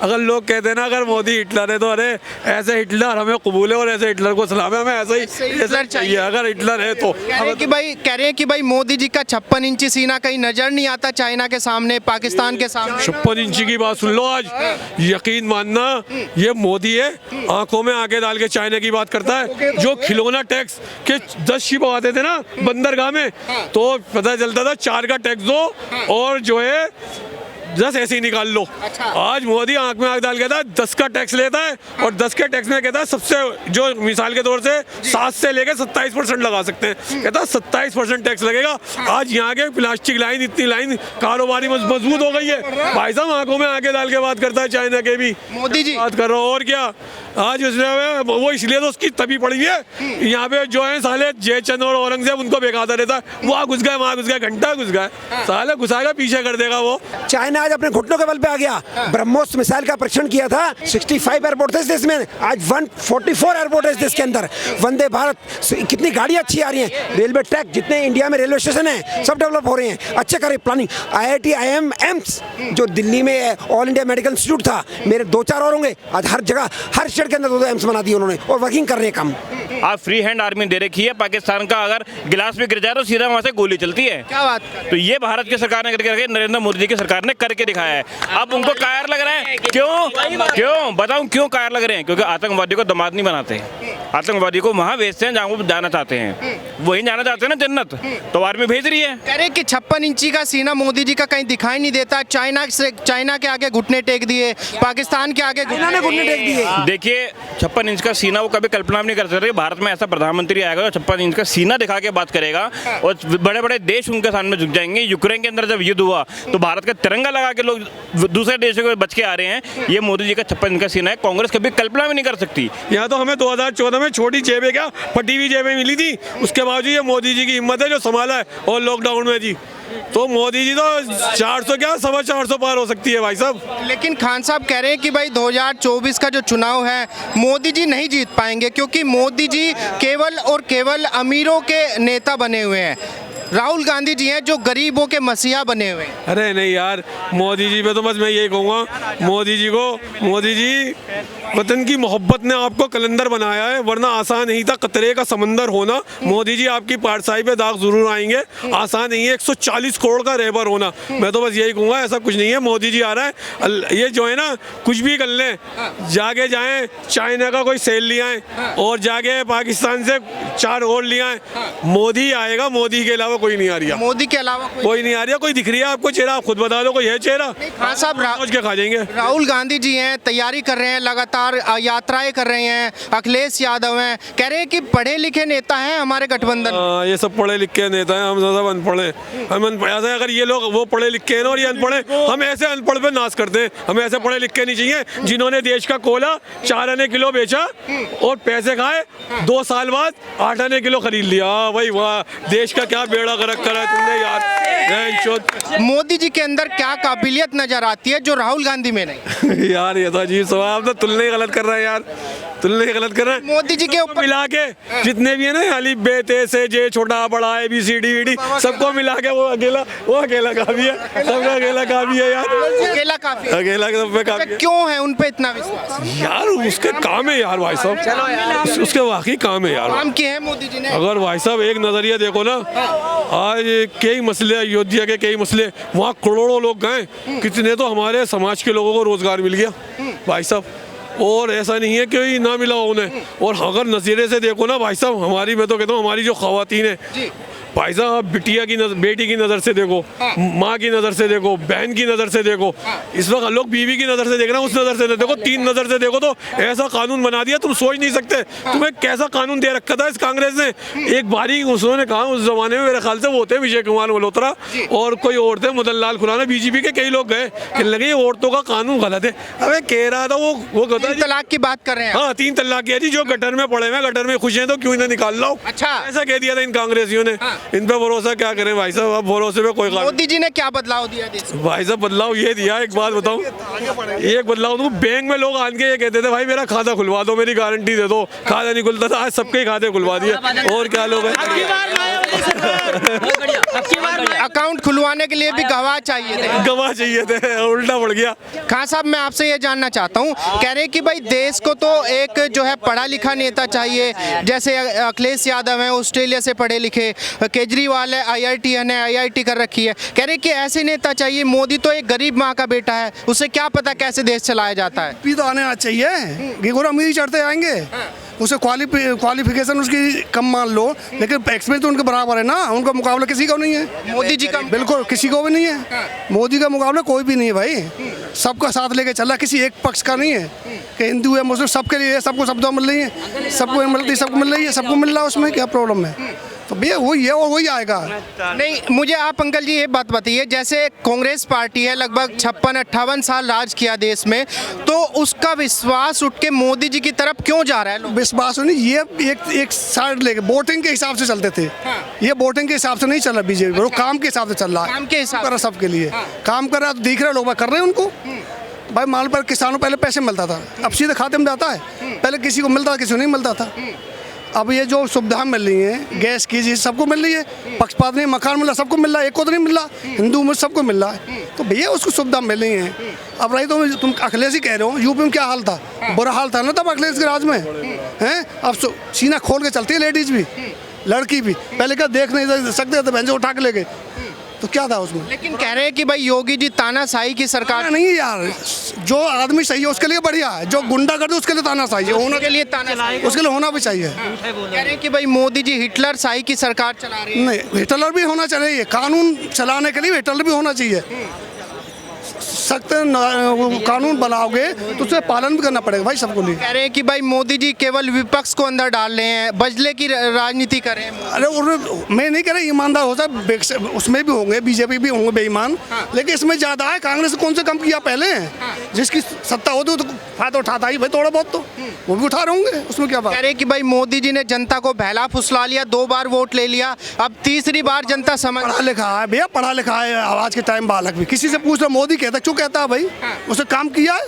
अगर लोग कहते हैं ना अगर मोदी हिटलर है तो अरे ऐसे हिटलर हमें कबूल है और ऐसे हिटलर को सलाम है, हमें ऐसा ही चाहिए अगर हिटलर है तो। कह रहे हैं कि भाई मोदी जी का 56 इंची सीना कहीं नजर नहीं आता चाइना के सामने, पाकिस्तान के सामने। 56 इंची की बात सुन लो आज, यकीन मानना ये मोदी है आंखों में आगे डाल के चाइना की बात करता है। जो खिलौना टैक्स के 10 शिप आते थे ना बंदरगाह में, तो पता चलता था 4 का टैक्स दो और जो है 10 ऐसे ही निकाल लो। अच्छा। आज मोदी आंख में आंख डाल के था 10 का टैक्स लेता है और 10 के टैक्स में कहता है सबसे जो मिसाल के तौर से 7 से लेकर 27% लगा सकते हैं, कहता है 27% टैक्स लगेगा। आज यहाँ के प्लास्टिक लाइन इतनी लाइन कारोबारी मजबूत हो गई है। भाई साहब आंखों में आंखें डाल के बात करता है चाइना के भी मोदी जी बात कर रहा हूँ और क्या। आज उसने वो इसलिए तो उसकी तभी पड़ी है, यहाँ पे जो है साले जयचंद और औरंगजेब उनको बेकाता रहता है, वहाँ घुस गए वहाँ घुस गए घंटा घुस गए, साले घुसाएगा पीछे कर देगा वो। चाइना आज अपने घुटनों के बल पे आ गया। ब्रह्मोस मिसाइल का परीक्षण किया था, 65 एयरपोर्ट थे इस देश में, आज 144 एयरपोर्ट है इस देश के अंदर। वंदे भारत कितनी गाड़ियां अच्छी आ रही हैं, रेलवे ट्रैक जितने इंडिया में रेलवे स्टेशन है सब डेवलप हो रहे हैं, अच्छे करे प्लानिंग। IIT IIM एम्स जो दिल्ली में ऑल इंडिया मेडिकल इंस्टीट्यूट था, मेरे 2-4 और होंगे, आज हर जगह हर स्टेट के अंदर 2 एम्स बना दिए उन्होंने और वर्किंग कर रहे हैं काम। आप फ्री हैंड आर्मी दे रखी है, पाकिस्तान का अगर गिलास भी गिर जाए तो सीधा वहां से गोली चलती है। क्या बात कर रहे हैं? तो ये भारत की सरकार ने करके नरेंद्र मोदी जी की सरकार ने करके दिखाया है। अब उनको कायर लग रहे हैं, क्यों बताऊं क्यों कायर लग रहे हैं? क्योंकि आतंकवादी को दामाद नहीं बनाते, आतंकवादी को वहां भेजते हैं जहां वो जाना चाहते हैं, वही जाना चाहते हैं ना जन्नत, तो आर्मी भेज रही है। कह रहे कि 56 इंची का सीना मोदी जी का कहीं दिखाई नहीं देता, चाइना के आगे घुटने टेक दिए, पाकिस्तान के आगे घुटने टेक दिए। देखिए 56 इंच का सीना वो कभी कल्पना भी नहीं कर सकते। भारत में ऐसा प्रधानमंत्री आएगा जो 56 इंच का सीना दिखा के बात करेगा और बड़े बड़े देश उनके सामने झुक जाएंगे। यूक्रेन के अंदर जब युद्ध हुआ तो भारत का तिरंगा लगा के लोग दूसरे देशों को बच के आ रहे हैं। ये मोदी जी का 56 इंच का सीना है, कांग्रेस कभी कल्पना भी नहीं कर सकती। यहाँ तो हमें 2014 में छोटी जेबें क्या फटी हुई जेबें मिली थी, उसके बावजूद ये मोदी जी की हिम्मत है जो संभाला है। और लॉकडाउन में जी तो मोदी जी तो 400 क्या 450 पार हो सकती है भाई साहब। लेकिन खान साहब कह रहे हैं कि भाई 2024 का जो चुनाव है मोदी जी नहीं जीत पाएंगे क्योंकि मोदी जी केवल और केवल अमीरों के नेता बने हुए हैं, राहुल गांधी जी हैं जो गरीबों के मसीहा बने हुए हैं। अरे नहीं यार, मोदी जी पे तो बस मैं यही कहूँगा, मोदी जी वतन की मोहब्बत ने आपको कलंदर बनाया है, वरना आसान नहीं था कतरे का समंदर होना। मोदी जी आपकी पाठशाही पे दाग जरूर आएंगे, आसान नहीं है 140 करोड़ का रहबर होना। मैं तो बस यही कहूँगा ऐसा कुछ नहीं है, मोदी जी आ रहा है, ये जो है ना कुछ भी कर लें, जाके जाएँ चाइना का कोई सेल ले आए और जाके पाकिस्तान से 4 और ले आए, मोदी आएगा, मोदी के अलावा कोई नहीं आ रही, मोदी के अलावा कोई नहीं आ रही है। कोई दिख रही है आपको चेहरा? आप खुद बता दो कोई है चेहरा? खान साहब सोच के खा जाएंगे। राहुल गांधी जी हैं, तैयारी कर रहे हैं, लगातार यात्राएं कर रहे हैं, अखिलेश यादव हैं, कह रहे हैं कि पढ़े लिखे नेता हैं हमारे गठबंधन। ये सब पढ़े लिखे नेता हैं, हम सब अनपढ़े। हम अनपढ़े, अगर ये लोग वो पढ़े लिखे हैं ना और ये अनपढ़े, हम ऐसे अनपढ़ पे नाश करते हैं। हमें ऐसे पढ़े लिखे नहीं चाहिए जिन्होंने देश का कोयला 4 आने किलो बेचा और पैसे खाए, 2 साल बाद 8 आने किलो खरीद लिया। भाई वाह, देश का क्या बेड़ा गर्क करा है तुमने यार। मोदी जी के अंदर क्या काबिलियत नजर आती है जो राहुल गांधी में नहीं? यार ये तो अजीब सवाल, तो तुलने गलत कर रहा है यार, तुलने गलत कर रहा है। मोदी जी के ऊपर मिला के जितने भी है ना अली बे ते से जे छोटा बड़ा ABCD सबको मिला के वो अकेला काफी है, सबका अकेला काफी है यार, अकेला काफी है। अकेला सब पे काफी है। क्यों है उन पे इतना विश्वास? यार उसके काम है यार भाई साहब, उसके वाकई काम है यार, काम किए हैं मोदी जी ने। अगर भाई साहब एक नजरिया देखो ना, आज कई मसले अयोध्या के कई मसले, वहाँ करोड़ों लोग गए, कितने तो हमारे समाज के लोगों को रोजगार मिल गया भाई साहब, और ऐसा नहीं है कि ना मिला उन्हें। और अगर नज़रिए से देखो ना भाई साहब, हमारी मैं तो कहता हूँ हमारी जो ख़वातीन है भाई साहब, आप बिटिया की बेटी की नज़र से देखो, माँ की नज़र से देखो, बहन की नज़र से देखो, इस वक्त लोग बीवी की नज़र से देख रहे हैं, उस नज़र से देखो, 3 नज़र से देखो, तो ऐसा कानून बना दिया तुम सोच नहीं सकते। तुम्हें कैसा कानून दे रखा था इस कांग्रेस ने? एक बारी उन्होंने कहा, उस जमाने में मेरे ख्याल से वो थे विजय कुमार मल्होत्रा और कोई और थे, मदन लाल खुराना, BJP के कई लोग गए, कहने लगे ये औरतों का कानून गलत है। अबे कह रहा था वो 3 तलाक की बात कर रहे हैं। हाँ 3 तलाक की है जी, जो गटर में पड़े हुए, गटर में खुश हैं तो क्यों इन्हें निकाल लो। अच्छा, ऐसा कह दिया था इन कांग्रेसियों ने। इन पे भरोसा क्या करें भाई साहब, अब भरोसे पे कोई मोदी जी ने क्या बदलाव दिया देश में? भाई साहब बदलाव ये दिया, एक बात बताऊं, एक बदलाव दूं, बैंक में लोग आके ये कहते थे भाई मेरा खाता खुलवा दो, मेरी गारंटी दे दो, खाता नहीं खुलता था, आज सबके खाते खुलवा दिए। और क्या लोग हैं। अकाउंट खुलवाने के लिए भी गवाह चाहिए थे। गवाह चाहिए थे, उल्टा पड़ गया। खान साहब, मैं आपसे ये जानना चाहता हूँ, कह रहे हैं कि भाई देश को तो एक जो है पढ़ा लिखा नेता चाहिए, जैसे अखिलेश यादव हैं ऑस्ट्रेलिया से पढ़े लिखे, केजरीवाल है IITN है, IIT कर रखी है, कह रहे हैं कि ऐसे नेता चाहिए। मोदी तो एक गरीब माँ का बेटा है, उसे क्या पता कैसे देश चलाया जाता है। भी तो आने चाहिए, गेहूँ अमीर चढ़ते आएंगे, उसे क्वालिफिकेशन उसकी कम मान लो, लेकिन एक्सपीरियंस तो उनके बराबर है ना, उनका मुकाबला किसी का नहीं है। मोदी जी का बिल्कुल किसी को भी नहीं है, मोदी का मुकाबला कोई भी नहीं है भाई, सबका साथ लेके चल रहा, किसी एक पक्ष का नहीं है कि हिंदू है मुस्लिम, सबके लिए सबको शब्दों मिल रही है, सबको मिल रही है, सबको मिल रहा है, उसमें क्या प्रॉब्लम है। तो भैया वही है और वही आएगा। नहीं, मुझे आप अंकल जी ये बात बताइए, जैसे कांग्रेस पार्टी है, लगभग 56-58 साल राज किया देश में, तो उसका विश्वास उठ के मोदी जी की तरफ क्यों जा रहा है? विश्वास नहीं, ये एक साइड लेके वोटिंग के हिसाब से चलते थे, ये वोटिंग के हिसाब से नहीं चल रहा बीजेपी, वो काम के हिसाब से चल रहा है, काम के हिसाब कर सबके लिए काम कर रहा है, तो दिख रहे लोग कर रहे हैं उनको। भाई मान पर किसानों पहले पैसे मिलता था, अब सीधे खाते में जाता है, पहले किसी को मिलता था किसी को नहीं मिलता था। अब ये जो सुविधा मिल रही है गैस की जी सबको मिल रही है, पक्षपात नहीं, मकान मिल रहा सबको मिल रहा है, एक को तो नहीं मिल रहा, हिंदू में सबको मिल रहा है, तो भैया उसको सुविधा मिल रही है। अब रही तो तुम अखिलेश ही कह रहे हो, यूपी में क्या हाल था, बुरा हाल था ना तब अखिलेश के राज में हैं, अब सीना खोल के चलती है लेडीज भी, लड़की भी, पहले क्या देख नहीं सकते थे, भैंसे उठा के ले गए, तो क्या था उसमें। लेकिन कह रहे हैं कि भाई योगी जी तानाशाही की सरकार नहीं है यार, जो आदमी सही है उसके लिए बढ़िया है, जो गुंडा कर दे उसके लिए तानाशाही है, होना के लिए तानाशाही, उसके लिए होना भी चाहिए। कह रहे हैं कि भाई मोदी जी हिटलर शाही की सरकार चला रही है। नहीं, हिटलर भी होना चाहिए, कानून चलाने के लिए हिटलर भी होना चाहिए, सख्त कानून बनाओगे तो उसका पालन भी करना पड़ेगा भाई सबको लिए। कह रहे हैं कि भाई मोदी जी केवल विपक्ष को अंदर डाल रहे हैं, बजले की राजनीति कर रहे हैं। अरे मैं नहीं कह रहा ईमानदार होता है, उसमें भी होंगे, बीजेपी भी होंगे बेईमान, लेकिन इसमें ज्यादा है। कांग्रेस कौन से कम किया पहले, जिसकी सत्ता होती तो फायदा उठाता ही भाई, थोड़ा बहुत तो वो भी उठा रहे होंगे, उसमें क्या बात। कह रहे हैं कि भाई मोदी जी ने जनता को बहला फुसला लिया, 2 बार वोट ले लिया, अब तीसरी बार जनता समझ। पढ़ा लिखा है भैया, पढ़ा लिखा है, आज के टाइम बालक भी किसी से पूछ रहे, मोदी कहता क्यों कहता है भाई, उसने काम किया है,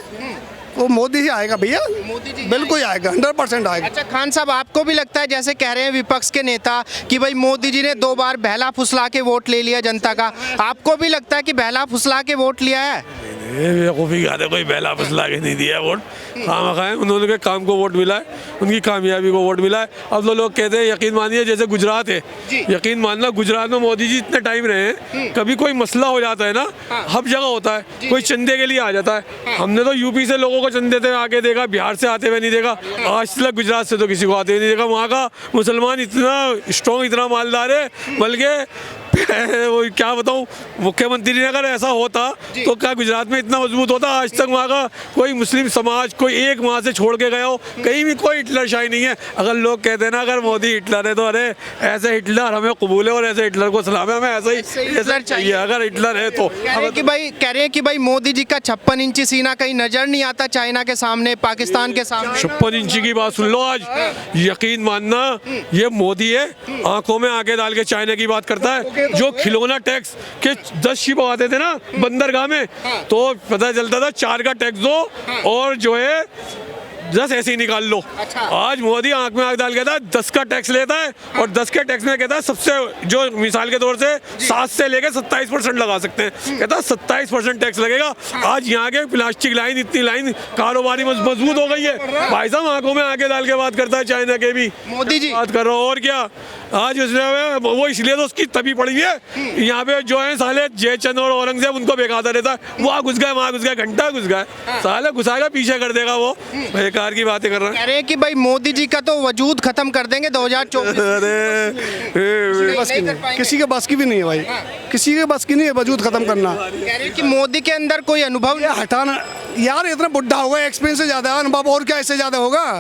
वो मोदी ही आएगा भैया, मोदी जी बिल्कुल ही आएगा, 100% आएगा। अच्छा खान साहब, आपको भी लगता है जैसे कह रहे हैं विपक्ष के नेता कि भाई मोदी जी ने 2 बार बहला फुसला के वोट ले लिया जनता का, आपको भी लगता है कि बहला फुसला के वोट लिया है? बेवकूफ़ी का कोई बहला फुसला के नहीं दिया वोट, खामखा है, उन्होंने के काम को वोट मिला है, उनकी कामयाबी को वोट मिला है। अब तो लोग कहते हैं, यकीन मानिए जैसे गुजरात है, यकीन मानना गुजरात में मोदी जी इतने टाइम रहे हैं, कभी कोई मसला हो जाता है ना, हर जगह होता है, कोई चंदे के लिए आ जाता है। हमने तो यूपी से लोगों को चंदे देते आके देखा, बिहार से आते हुए नहीं देखा, आज तक गुजरात से तो किसी को आते हुए नहीं देखा। वहाँ का मुसलमान इतना स्ट्रॉन्ग, इतना मालदार है, बल्कि वो क्या बताऊँ, मुख्यमंत्री ने अगर ऐसा होता तो क्या गुजरात में इतना मजबूत होता। आज तक वहाँ का कोई मुस्लिम समाज कोई एक वहाँ से छोड़ के गया हो, कहीं भी कोई हिटलर शाही नहीं है। अगर लोग कहते हैं ना अगर मोदी हिटलर है तो अरे ऐसे हिटलर हमें कबूल है और ऐसे हिटलर को सलाम है, हमें ऐसा ही चाहिए अगर हिटलर है तो। कह रहे हैं कि भाई मोदी जी का 56 इंची सीना कहीं नजर नहीं आता चाइना के सामने, पाकिस्तान के सामने। 56 इंची की बात सुन लो, आज यकीन मानना ये मोदी है, आंखों में आंखें डाल के चाइना की बात करता है। जो खिलौना टैक्स के 10 शिप आते थे ना बंदरगाह में, तो पता चलता था 4 का टैक्स दो और जो है 10 ऐसे ही निकाल लो। आज मोदी आंख में आंख डाल के था 10 का टैक्स लेता है और 10 के टैक्स में कहता है सबसे जो मिसाल के तौर से 7 से लेके 27% लगा सकते हैं, कहता है 27% टैक्स लगेगा। आज यहाँ के प्लास्टिक लाइन, इतनी लाइन कारोबारी मजबूत हो गई है भाई साहब, आंखों में आंखें डाल के बात करता है चाइना के भी मोदी जी बात कर रहा हूँ। और क्या आज वो इसलिए तो उसकी तभी पड़ी है, यहाँ पे जो है साले जयचंद और औरंगजेब उनको बेकाता रहता है, वहाँ घुस गए वहाँ घुस गए, घंटा घुस गए, साले घुसाएगा पीछे कर देगा, वो बेकार की बातें कर रहा है। कह रहे हैं कि भाई मोदी जी का तो वजूद खत्म कर देंगे 2024। किसी के बस की भी नहीं है भाई, किसी के बस की नहीं है वजूद खत्म करना। कह रहे हैं कि मोदी के अंदर कोई अनुभव नहीं। हटाना यार, इतना बुढ़ा हुआ है, एक्सपीरियंस से ज्यादा अनुभव और क्या इससे ज्यादा होगा। कह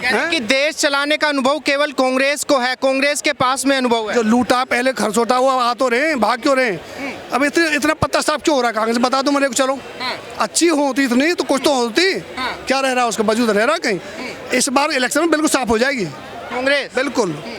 रहे हैं कि देश चलाने का अनुभव केवल कांग्रेस को है, कांग्रेस के पास में अनुभव है। जो लूटा पहले खरसोटा हुआ आ तो रहे, भाग क्यों रहे, अब इतना पत्ता साफ क्यों हो रहा है कांग्रेस, बता दो मेरे को। चलो अच्छी होती इतनी तो कुछ तो होती, क्या रह रहा है उसका वजूद रह रहा कहीं। इस बार इलेक्शन में बिल्कुल साफ हो जाएगी कांग्रेस, बिल्कुल।